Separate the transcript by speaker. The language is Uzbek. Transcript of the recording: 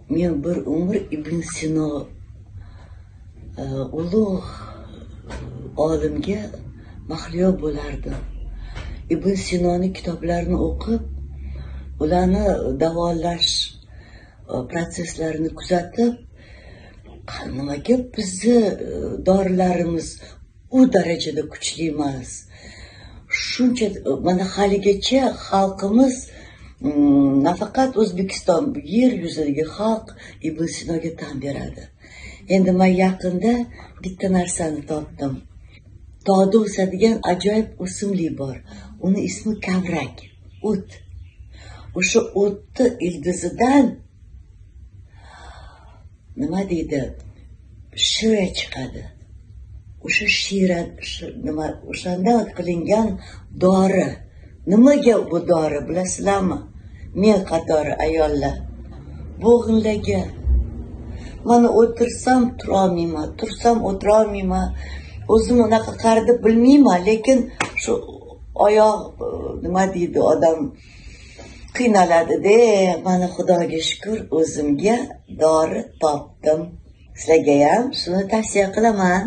Speaker 1: men bir umr Ibn Sino ulug' olimga mahliyo bo'lardim. Ibn Sinoning kitoblarini o'qib, ularni davolash proseslarini kuzatib, nimaga bizni dorilarimiz u darajada kuchli emas? Shuncha mana haligacha xalqimiz nafaqat O'zbekiston, yer yuzidagi xalq Ibn Sinoga tan beradi. Endi men yaqinda bitta narsani topdim. Tog'da o'sadigan ajoyib o'simlik bor. Uni ismi kavrak, o't. O'sha o'tni ildizidan nima deydi? Shira chiqadi. O'sha shira nima o'shandan qilingan dori. Nimaga bu dori bilasizlarmi? Men qatori ayollar bo'g'inlarga. Mana o'tirsam turolmayman, tursam o'tirolmayman. O'zim unaqa qarida bilmayman, lekin shu oyoq nima deydi, odam qiynaladi-da. Mana Xudoga shukr, o'zimga dori topdim. Sizlarga ham shuni tavsiya qilaman.